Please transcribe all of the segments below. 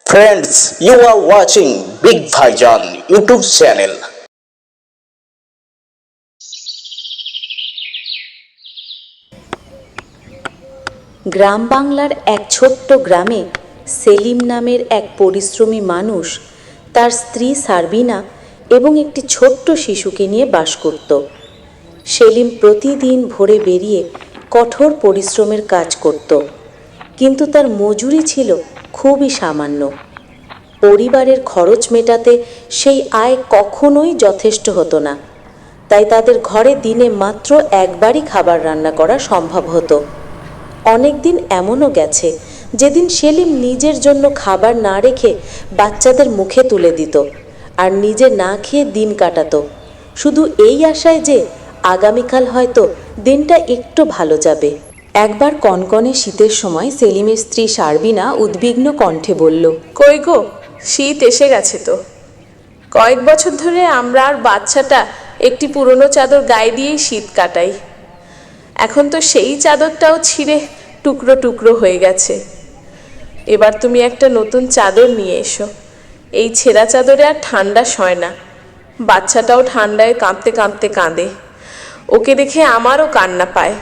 Friends, you are watching Big Bhaijan YouTube channel. গ্রাম বাংলার এক ছোট্ট গ্রামে সেলিম নামের এক পরিশ্রমী মানুষ তার স্ত্রী সারবিনা এবং একটি ছোট্ট শিশুকে নিয়ে বাস করত। সেলিম প্রতিদিন ভোরে বেরিয়ে কঠোর পরিশ্রমের কাজ করত, কিন্তু তার মজুরি ছিল খুবই সামান্য। পরিবারের খরচ মেটাতে সেই আয় কখনোই যথেষ্ট হতো না, তাই তাদের ঘরে দিনে মাত্র একবারই খাবার রান্না করা সম্ভব হতো। অনেক দিন এমনও গেছে যেদিন সেলিম নিজের জন্য খাবার না রেখে বাচ্চাদের মুখে তুলে দিত আর নিজে না খেয়ে দিন কাটাতো, শুধু এই আশায় যে আগামীকাল হয়তো দিনটা একটু ভালো যাবে। একবার কনকনে শীতের সময় সেলিমের স্ত্রী সারবিনা উদ্বিগ্ন কণ্ঠে বলল, কই গো, শীত এসে গেছে তো। কয়েক বছর ধরে আমরা আর বাচ্চাটা একটি পুরনো চাদর গায়ে দিয়েই শীত কাটাই। এখন তো সেই চাদরটাও ছিঁড়ে টুকরো টুকরো হয়ে গেছে। এবার তুমি একটা নতুন চাদর নিয়ে এসো। এই ছেঁড়া চাদরে আর ঠান্ডা সয় না। বাচ্চাটাও ঠান্ডায় কাঁপতে কাঁপতে কাঁদে। ওকে দেখে আমারও কান্না পায়।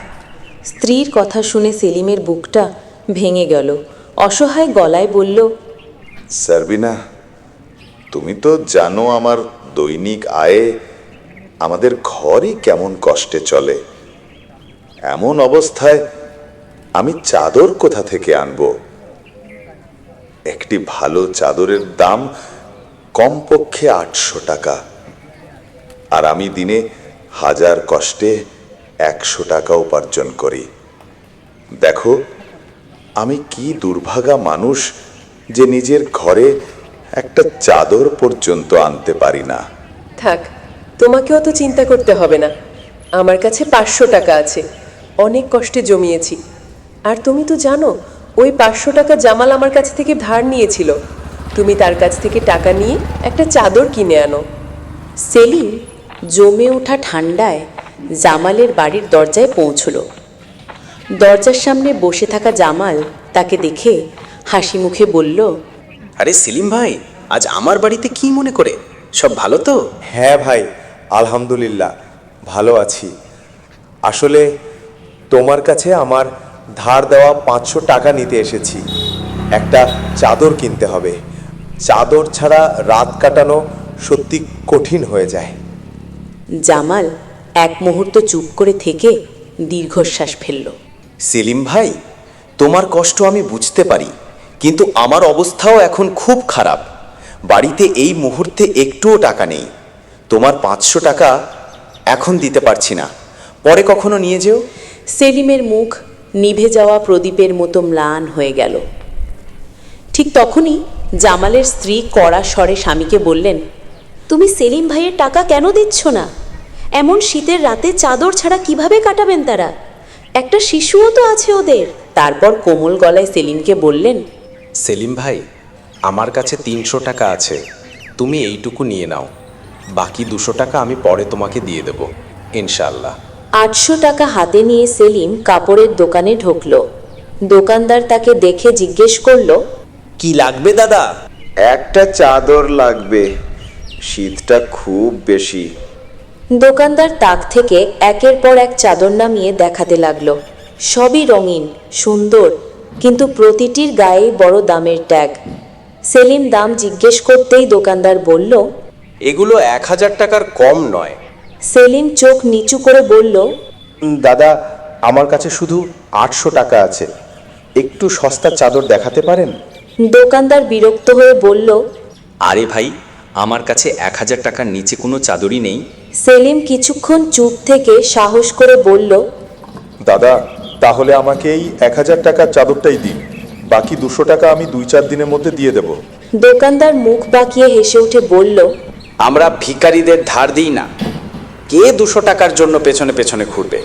স্ত্রীর কথা শুনে সেলিমের বুকটা ভেঙে গেল। অসহায় গলায় বলল, সারবিনা, তুমি তো জানো আমার দৈনিক আয়ে আমাদের ঘরই কেমন কষ্টে চলে। এমন অবস্থায় আমি চাদর কোথা থেকে আনবো? একটি ভালো চাদরের দাম কমপক্ষে 800 টাকা, আর আমি দিনে হাজার কষ্টে 100 টাকা উপার্জন করি। দেখো, আমি কি দুর্ভাগা মানুষ যে নিজের ঘরে একটা চাদর পর্যন্ত আনতে পারি না। থাক, তোমাকে অত চিন্তা করতে হবে না। আমার কাছে 500 টাকা আছে, অনেক কষ্টে জমিয়েছি। আর তুমি তো জানো, ওই 500 টাকা জামাল আমার কাছ থেকে ধার নিয়েছিল। তুমি তার কাছ থেকে টাকা নিয়ে একটা চাদর কিনে আনো। সেলিম জমে ওঠা ঠান্ডায় জামালের বাড়ির দরজায় পৌঁছল। দরজার সামনে বসে থাকা জামাল তাকে দেখে হাসি মুখে বলল, আরে সেলিম ভাই, আজ আমার বাড়িতে কি মনে করে? সব ভালো তো? হ্যাঁ ভাই, আলহামদুলিল্লাহ ভালো আছি। আসলে তোমার কাছে আমার ধার দেওয়া 500 টাকা নিতে এসেছি। একটা চাদর কিনতে হবে। চাদর ছাড়া রাত কাটানো সত্যি কঠিন হয়ে যায়। জামাল এক মুহূর্ত চুপ করে থেকে দীর্ঘশ্বাস ফেলল। সেলিম ভাই, তোমার কষ্ট আমি বুঝতে পারি, কিন্তু আমার অবস্থাও এখন খুব খারাপ। বাড়িতে এই মুহূর্তে একটুও টাকা নেই। তোমার 500 টাকা এখন দিতে পারছি না, পরে কখনো নিয়ে যেও। সেলিমের মুখ নিভে যাওয়া প্রদীপের মতো ম্লান হয়ে গেল। ঠিক তখনই জামালের স্ত্রী কড়া স্বরে স্বামীকে বললেন, তুমি সেলিম ভাইয়ের টাকা কেন দিচ্ছ না? এমন শীতের রাতে চাদর ছাড়া কিভাবে কাটাবেন তারা? একটা শিশুও তো আছে ওদের। তারপর কোমল গলায় সেলিমকে বললেন, সেলিম ভাই, আমার কাছে 300 টাকা আছে, তুমি এইটুকু নিয়ে নাও। বাকি 200 টাকা আমি পরে তোমাকে দিয়ে দেব ইনশাল্লাহ। 800 টাকা হাতে নিয়ে সেলিম কাপড়ের দোকানে ঢুকল। দোকানদার তাকে দেখে জিজ্ঞেস করল, কি লাগবে দাদা? একটা চাদর লাগবে, শীতটা খুব বেশি। দোকানদার তাক থেকে একের পর এক চাদর নামিয়ে দেখাতে লাগলো। সবই রঙিন, সুন্দর, কিন্তু প্রতিটির গায়ে বড় দামের ট্যাগ। সেলিম দাম জিজ্ঞেস করতেই দোকানদার বলল, এগুলো 1000 টাকার কম নয়। সেলিম চোখ নিচু করে বলল, দাদা, আমার কাছে শুধু 800 টাকা আছে, একটু সস্তা চাদর দেখাতে পারেন? দোকানদার বিরক্ত হয়ে বলল, আরে ভাই, আমার কাছে 1000 টাকার নিচে কোনো চাদরই নেই। সেলিম কিছুক্ষণ চুপ থেকে সাহস করে বলল, দাদা, তাহলে আমাকে এই 1000 টাকার চাদরটাই দিন। বাকি 200 টাকা আমি 2-4 দিনের মধ্যে দিয়ে দেব। দোকানদার মুখ বাঁকিয়ে হেসে উঠে বলল, আমরা ভিখারিদের ধার দিই না। কে 200 টাকার জন্য পেছনে পেছনে ঘুরবে?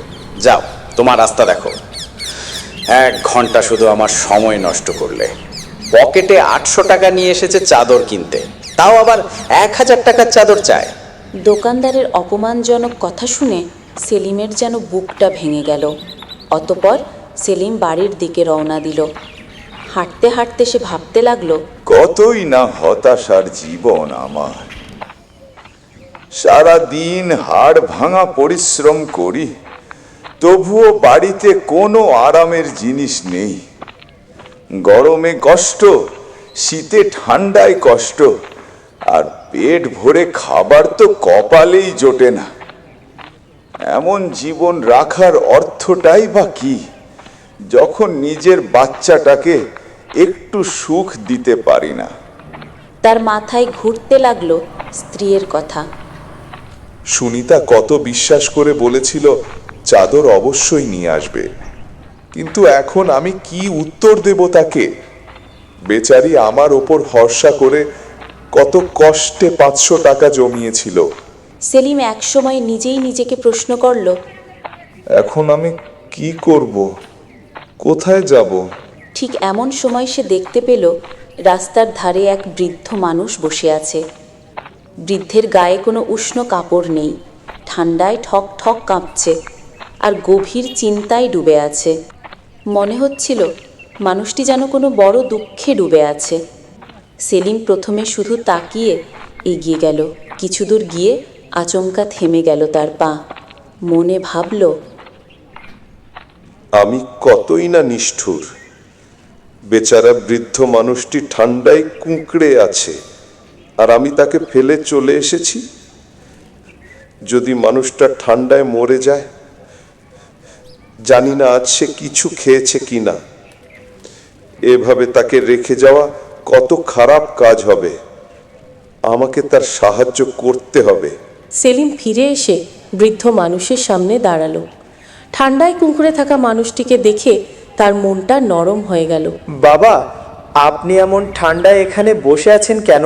যাও, তোমার রাস্তা দেখো। 1 ঘন্টা শুধু আমার সময় নষ্ট করলে। পকেটে 800 টাকা নিয়ে এসেছে চাদর কিনতে, তাও আবার 1000 টাকার চাদর চায়। দোকানদারের অপমানজনক কথা শুনে সেলিমের যেন বুকটা ভেঙে গেল। অতঃপর সেলিম বাড়ির দিকে রওনা দিল। হাঁটতে হাঁটতে সে ভাবতে লাগলো, কতই না হতাশার জীবন আমার। সারা দিন হাড় ভাঙা পরিশ্রম করি, তবুও বাড়িতে কোনো আরামের জিনিস নেই। গরমে কষ্ট, শীতে ঠান্ডায় কষ্ট, আর পেট ভরে খাবার তো কপালেই জোটে না। এমন জীবন রাখার অর্থটাই বা কি, যখন নিজের বাচ্চাটাকে একটু সুখ দিতে পারি না। তার মাথায় ঘুরতে লাগলো স্ত্রীর কথা। সুনিতা কত বিশ্বাস করে বলেছিল চাদর অবশ্যই নিয়ে আসবে, কিন্তু এখন আমি কি উত্তর দেব তাকে? বেচারি আমার ওপর ভরসা করে কত কষ্টে 500 টাকা জমিয়েছিল। সেলিম একসময় নিজেই নিজেকে প্রশ্ন করলো, এখন আমি কি করব? কোথায় যাব? ঠিক এমন সময় সে দেখতে পেল রাস্তার ধারে এক বৃদ্ধ মানুষ বসে আছে। বৃদ্ধের গায়ে কোনো উষ্ণ কাপড় নেই, ঠান্ডায় ঠক ঠক কাঁপছে আর গভীর চিন্তায় ডুবে আছে। মনে হচ্ছিল মানুষটি যেন কোনো বড় দুঃখে ডুবে আছে। সেলিম প্রথমে শুধু তাকিয়ে এগিয়ে গেল। কিছু দূর গিয়ে আচমকা থেমে গেল তার পা। মনে ভাবল, আমি কতই না নিষ্ঠুর। বেচারা বৃদ্ধ মানুষটি ঠান্ডায় কুঁকড়ে আছে, আর আমি তাকে ফেলে চলে এসেছি। যদি মানুষটা ঠান্ডায় মরে যায়, জানি না আজ সে কিছু খেয়েছে কিনা। এভাবে তাকে রেখে যাওয়া কত খারাপ কাজ হবে। আমাকে তার সাহায্য করতে হবে। সেলিম ফিরে এসে বৃদ্ধ মানুষের সামনে দাঁড়ালো। ঠান্ডায় কুঁকড়ে থাকা মানুষটিকে দেখে তার মনটা নরম হয়ে গেল। বাবা, আপনি এমন ঠান্ডায় এখানে বসে আছেন কেন?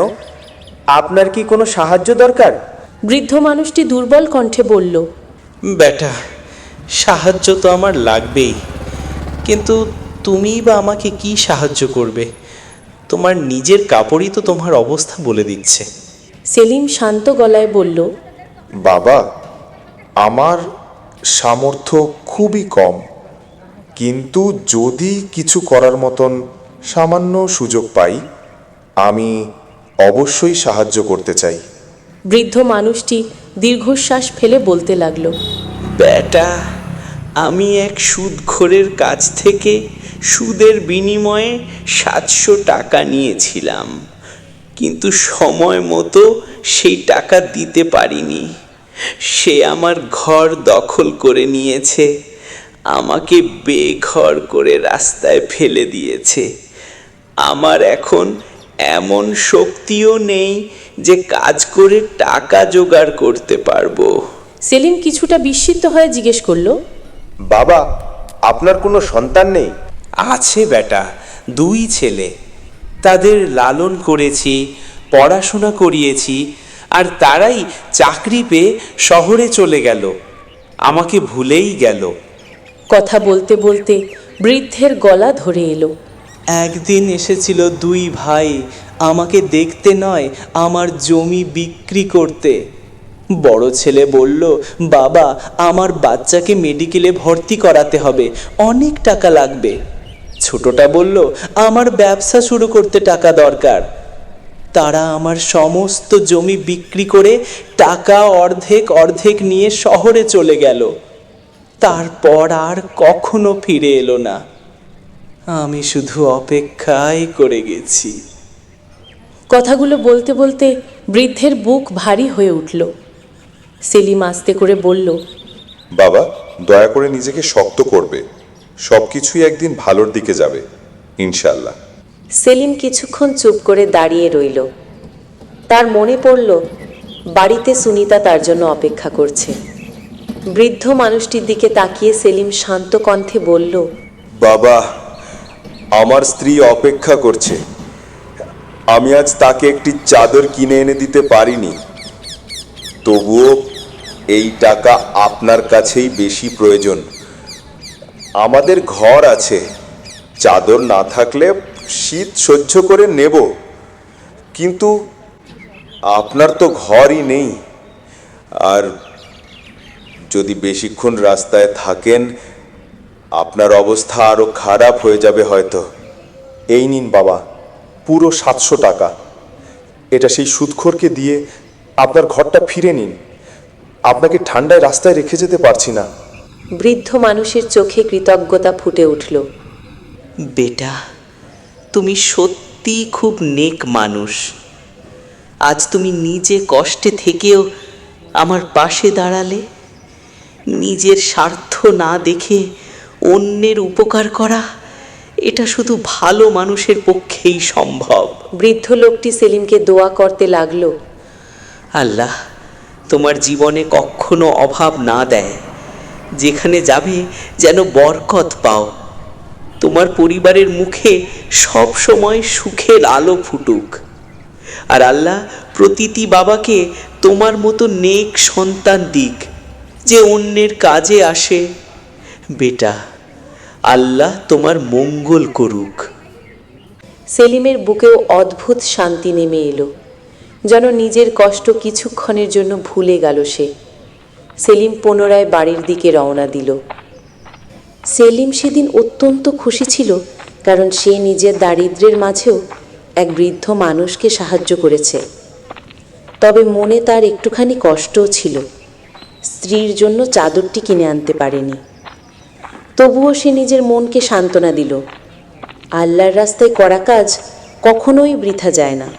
আপনার কি কোনো সাহায্য দরকার? বৃদ্ধ মানুষটি দুর্বল কণ্ঠে বলল, বেটা, সাহায্য তো আমার লাগবেই, কিন্তু তুমিই বা আমাকে কি সাহায্য করবে? তোমার নিজের কাপড়ই তো তোমার অবস্থা বলে দিচ্ছে। সেলিম শান্ত গলায় বলল, বাবা, আমার সামর্থ্য খুবই কম, কিন্তু যদি কিছু করার মতন সামান্য সুযোগ পাই, আমি অবশ্যই সাহায্য করতে চাই। বৃদ্ধ মানুষটি দীর্ঘশ্বাস ফেলে বলতে লাগলো, বেটা, আমি এক সুদখোরের কাছ থেকে সুদের বিনিময়ে 700 টাকা নিয়েছিলাম, কিন্তু সময় মতো সেই টাকা দিতে পারিনি। সে আমার ঘর দখল করে নিয়েছে, আমাকে বেঘর করে রাস্তায় ফেলে দিয়েছে। আমার এখন এমন শক্তিও নেই যে কাজ করে টাকা জোগাড় করতে পারবো। সেলিম কিছুটা বিস্মিত হয়ে জিজ্ঞেস করলো, বাবা, আপনার কোনো সন্তান নেই? আছে বেটা, 2 ছেলে। তাদের লালন করেছি, পড়াশোনা করিয়েছি, আর তারাই চাকরি পেয়ে শহরে চলে গেল, আমাকে ভুলেই গেল। কথা বলতে বলতে বৃদ্ধের গলা ধরে এলো। একদিন এসেছিল 2 ভাই আমাকে দেখতে নয়, আমার জমি বিক্রি করতে। বড় ছেলে বলল, বাবা, আমার বাচ্চাকে মেডিকেলে ভর্তি করাতে হবে, অনেক টাকা লাগবে। ছোটটা বলল, আমার ব্যবসা শুরু করতে টাকা দরকার। তারা আমার সমস্ত জমি বিক্রি করে টাকা অর্ধেক অর্ধেক নিয়ে শহরে চলে গেল। তারপর আর কখনো ফিরে এলো না। আমি শুধু অপেক্ষাই করে গেছি। কথাগুলো বলতে বলতে বৃদ্ধের বুক ভারী হয়ে উঠল। সেলিম আস্তে করে বলল, বাবা, দয়া করে নিজেকে শক্ত করবে, সবকিছুই একদিন ভালোর দিকে যাবে ইনশাল্লাহ। সেলিম কিছুক্ষণ চুপ করে দাঁড়িয়ে রইল। তার মনে পড়ল বাড়িতে সুনিতা তার জন্য অপেক্ষা করছে। বৃদ্ধ মানুষটির দিকে তাকিয়ে সেলিম শান্ত কণ্ঠে বলল, বাবা, আমার স্ত্রী অপেক্ষা করছে। আমি আজ তাকে একটি চাদর কিনে এনে দিতে পারিনি, তবুও এই টাকা আপনার কাছেই বেশি প্রয়োজন। আমাদের ঘর আছে, চাদর না থাকলে শীত সহ্য করে নেব, কিন্তু আপনার তো ঘরই নেই। আর যদি বেশিক্ষণ রাস্তায় থাকেন, আপনার অবস্থা আরো খারাপ হয়ে যাবে হয়তো। এই নিন বাবা, পুরো 700 টাকা। এটা সেই সুদখোরকে দিয়ে আপনার ঘরটা ফিরে নিন। আপনাকে ঠান্ডায় রাস্তায় রেখে যেতে পারছি না। বৃদ্ধ মানুষের চোখে কৃতজ্ঞতা ফুটে উঠল। বেটা, তুমি সত্যি খুব নেক মানুষ। আজ তুমি নিজে কষ্টে থেকেও আমার পাশে দাঁড়ালে। নিজের স্বার্থ না দেখে অন্যের উপকার করা, এটা শুধু ভালো মানুষের পক্ষেই সম্ভব। বৃদ্ধ লোকটি সেলিমকে দোয়া করতে লাগলো। আল্লাহ তোমার জীবনে কখনো অভাব না দেয়, যেখানে যাবে যেন বরকত পাও। তোমার পরিবারের মুখে সব সময় সুখের আলো ফুটুক। আর আল্লাহ প্রতিটি বাবাকে তোমার মতো নেক সন্তান দিক, যে অন্যের কাজে আসে। বেটা, আল্লাহ তোমার মঙ্গল করুক। সেলিমের বুকেও অদ্ভুত শান্তি নেমে এলো, যেন নিজের কষ্ট কিছুক্ষণের জন্য ভুলে গেল সে। সেলিম পুনরায় বাড়ির দিকে রওনা দিল। সেলিম সেদিন অত্যন্ত খুশি ছিল, কারণ সে নিজের দারিদ্র্যের মাঝেও এক বৃদ্ধ মানুষকে সাহায্য করেছে। তবে মনে তার একটুখানি কষ্টও ছিল। স্ত্রীর জন্য চাদরটি কিনে আনতে পারেনি। তবুও সে নিজের মনকে সান্ত্বনা দিল, আল্লাহর রাস্তায় করা কাজ কখনোই বৃথা যায় না।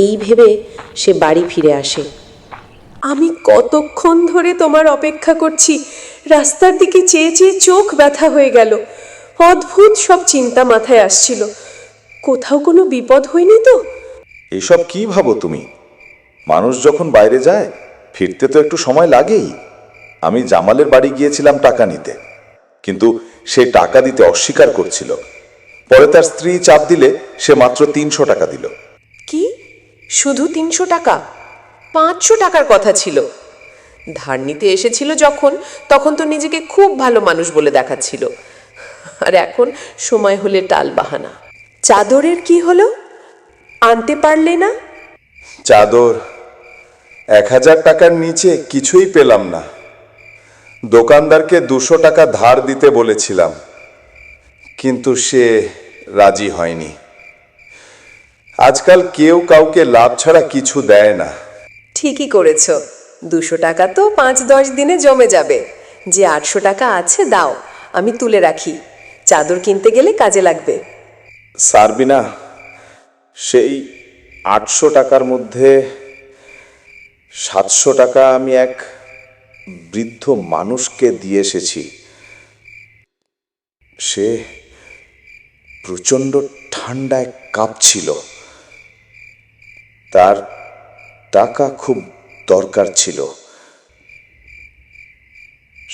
এই ভেবে সে বাড়ি ফিরে আসে। আমি কতক্ষণ ধরে তোমার অপেক্ষা করছি। রাস্তার দিকে চেয়ে চেয়ে চোখ ব্যথা হয়ে গেল। অদ্ভুত সব চিন্তা মাথায় আসছিল। কোথাও কোনো বিপদ হয়নি তো? এসব কি ভাবো তুমি? মানুষ যখন বাইরে যায়, ফিরতে তো একটু সময় লাগেই। আমি জামালের বাড়ি গিয়েছিলাম টাকা নিতে, কিন্তু সে টাকা দিতে অস্বীকার করছিল। পরে তার স্ত্রী চাপ দিলে সে মাত্র 300 টাকা দিল। কি, শুধু 300 টাকা? 500 টাকার কথা ছিল। ধার নিতে এসেছিল যখন, তখন তো নিজেকে খুব ভালো মানুষ বলে দেখাচ্ছিল। আর এখন সময় হলে টাল বাহানা। চাদরের কি হলো? আনতে পারলে না? চাদর 1000 টাকার নিচে কিছুই পেলাম না। দোকানদারকে 200 টাকা ধার দিতে বলেছিলাম, কিন্তু সে রাজি হয়নি। আজকাল কেউ কাউকে লাভ ছাড়া কিছু দেয় না। ঠিকই করেছ। 200 টাকা তো 5-10 দিনে জমে যাবে। যে 800 টাকা আছে দাও, আমি তুলে রাখি। চাদর কিনতে গেলে কাজে লাগবে। সারবিনা, সেই 800 টাকার মধ্যে 700 টাকা আমি এক বৃদ্ধ মানুষকে দিয়ে এসেছি। সে প্রচণ্ড ঠান্ডায় কাঁপছিল। তার টাকা খুব দরকার ছিল।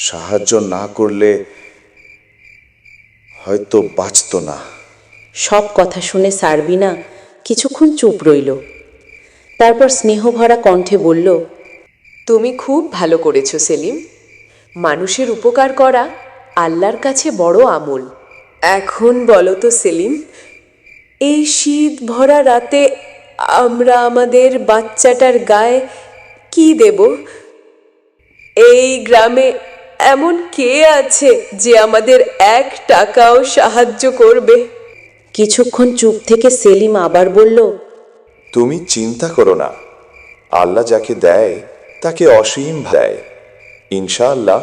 সাহায্য না করলে হয়তো বাঁচত না। সব কথা শুনে সারবিনা কিছুক্ষণ চুপ রইল। তারপর স্নেহভরা কণ্ঠে বলল, তুমি খুব ভালো করেছো সেলিম। মানুষের উপকার করা আল্লাহর কাছে বড় আমল। এখন বলো তো সেলিম, এই শীত ভরা রাতে আমরা আমাদের বাচ্চাটার গায়ে কি দেব? এই গ্রামে এমন কে আছে যে আমাদের 1 টাকাও সাহায্য করবে? কিছুক্ষণ চুপ থেকে সেলিম আবার বলল, তুমি চিন্তা করো না, আল্লাহ যাকে দেয় তাকে অসীম দেয়। ইনশাআল্লাহ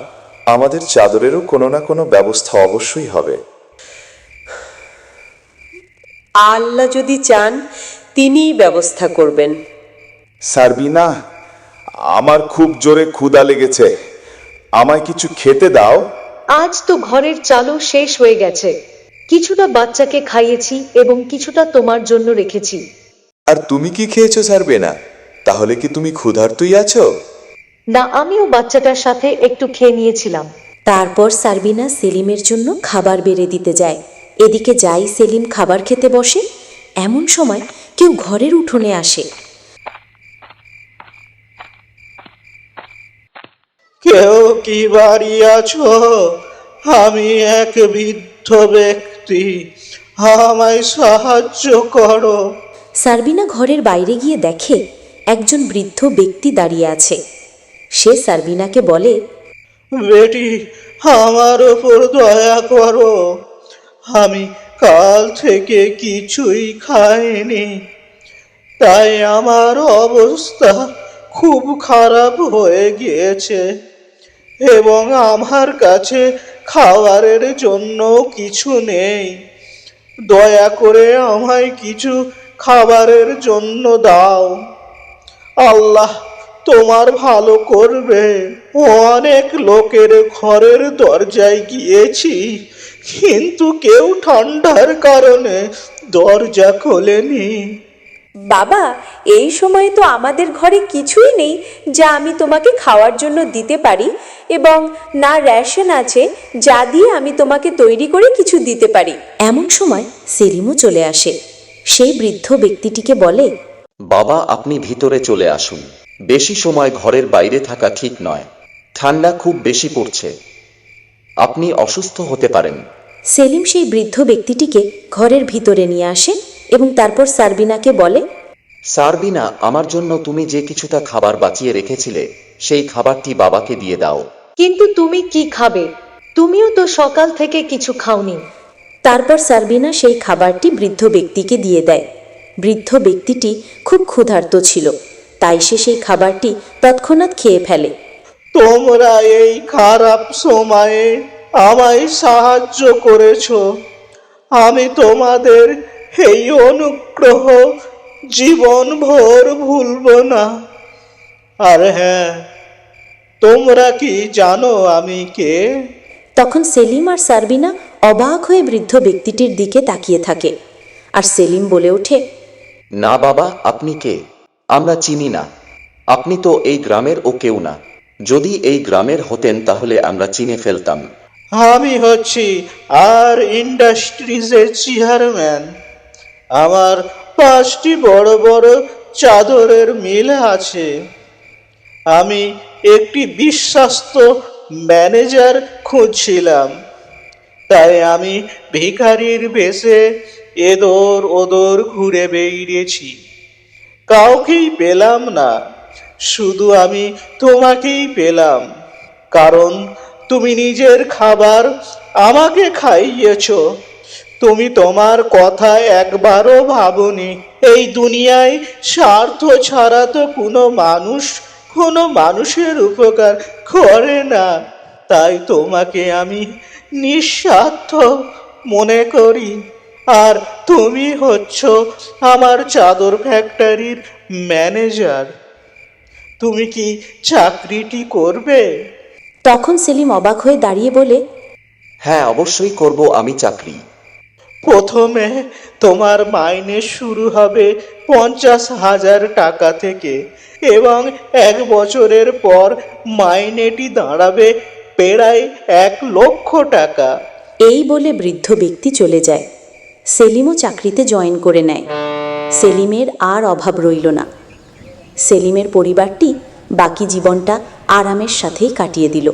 আমাদের চাদরেরও কোনো না কোনো ব্যবস্থা অবশ্যই হবে। আল্লাহ যদি চান তিনিই ব্যবস্থা করবেন। সারবিনা, আমার খুব জোরে ক্ষুধা লেগেছে, আমায় কিছু খেতে দাও। আজ তো ঘরের চালও শেষ হয়ে গেছে। কিছুটা বাচ্চাকে খাইয়েছি এবং কিছুটা তোমার জন্য রেখেছি। আর তুমি কি খেয়েছো সারবিনা? তাহলে কি তুমি ক্ষুধার্তই আছো? না, আমিও বাচ্চাটার সাথে একটু খেয়ে নিয়েছিলাম। তারপর সারবিনা সেলিমের জন্য খাবার বেড়ে দিতে যায়। এদিকে যাই সেলিম খাবার খেতে বসে, এমন সময় কেউ ঘরের উঠোনে আসে। কেউ কি বাড়ি আছো? আমি এক বৃদ্ধ ব্যক্তি, আমায় সাহায্য করো। সারবিনা ঘরের বাইরে গিয়ে দেখে একজন বৃদ্ধ ব্যক্তি দাঁড়িয়ে আছে। সে সারবিনাকে বলে, বেটি, আমার ওপর দয়া করো। আমি কাল থেকে কিছুই খায়নি, তাই আমার অবস্থা খুব খারাপ হয়ে গিয়েছে এবং আমার কাছে খাবারের জন্য কিছু নেই। দয়া করে আমায় কিছু খাবারের জন্য দাও। আল্লাহ তোমার ভালো করবে। অনেক লোকের ঘরের দরজায় গিয়েছি, কিন্তু কেউ ঠান্ডার কারণে দরজা খোলেনি। বাবা, এই সময়ে তো আমাদের ঘরে কিছুই নেই যা আমি তোমাকে খাওয়ার জন্য দিতে পারি, এবং না রেশন আছে যা দিয়ে আমি তোমাকে তৈরি করে কিছু দিতে পারি। এমন সময় সেলিমও চলে আসে। সেই বৃদ্ধ ব্যক্তিটিকে বলে, বাবা, আপনি ভিতরে চলে আসুন। বেশি সময় ঘরের বাইরে থাকা ঠিক নয়, ঠান্ডা খুব বেশি পড়ছে, আপনি অসুস্থ হতে পারেন। সেলিম সেই বৃদ্ধ ব্যক্তিটিকে ঘরের ভিতরে নিয়ে আসে এবং তারপর সারবিনাকে বলে, সারবিনা, আমার জন্য তুমি যে কিছুটা খাবার বাঁচিয়ে রেখেছিলে সেই খাবারটি বাবাকে দিয়ে দাও। কিন্তু তুমি কি খাবে? তুমিও তো সকাল থেকে কিছু খাওনি। তারপর সারবিনা সেই খাবারটি বৃদ্ধ ব্যক্তিকে দিয়ে দেয়। বৃদ্ধ ব্যক্তিটি খুব ক্ষুধার্ত ছিল, তাই সে সেই খাবারটি তৎক্ষণাৎ খেয়ে ফেলে। তোমরা এই খারাপ সময়ে আমায় সাহায্য করেছো। আমি তোমাদের এই অনুগ্রহ জীবনভর ভুলবো না। আর হ্যাঁ, তোমরা কি জানো আমি কে? তখন সেলিম আর সারবিনা অবাক হয়ে বৃদ্ধ ব্যক্তিটির দিকে তাকিয়ে থাকে। আর সেলিম বলে ওঠে, না বাবা, আপনি কে? আমরা চিনি না। আপনি তো এই গ্রামের ও কেউ না। যদি এই গ্রামের হতেন তাহলে আমরা চিনে ফেলতাম। আমি হচ্ছি আর ইন্ডাস্ট্রিজের চেয়ারম্যান। আমার 5টি বড় বড় চাদরের মিল আছে। আমি একটি বিশ্বস্ত ম্যানেজার খুঁজছিলাম, তাই আমি ভিখারির বেশে এদর ওদর ঘুরে বেরিয়েছি। কাউকেই পেলাম না, শুধু আমি তোমাকেই পেলাম, কারণ তুমি নিজের খাবার আমাকে খাইয়েছো। তুমি তোমার কথা একবারও ভাবনি। এই দুনিয়ায় স্বার্থ ছাড়া তো কোনো মানুষের উপকার করে না, তাই তোমাকে আমি নিঃস্বার্থ মনে করি। আর তুমি হচ্ছ আমার চাদর ফ্যাক্টরির ম্যানেজার। তুমি কি চাকরিটি করবে? তখন সেলিম অবাক হয়ে দাঁড়িয়ে বলে, হ্যাঁ, অবশ্যই করব আমি চাকরি। প্রথমে তোমার মাইনে শুরু হবে 50,000 টাকা থেকে, এবং 1 বছরের পর মাইনেটি দাঁড়াবে প্রায় 1 লক্ষ টাকা। এই বলে বৃদ্ধ ব্যক্তি চলে যায়। সেলিমও চাকরিতে জয়েন করে নেয়। সেলিমের আর অভাব রইল না। সেলিমের পরিবারটি বাকি জীবনটা আরামের সাথেই কাটিয়ে দিল।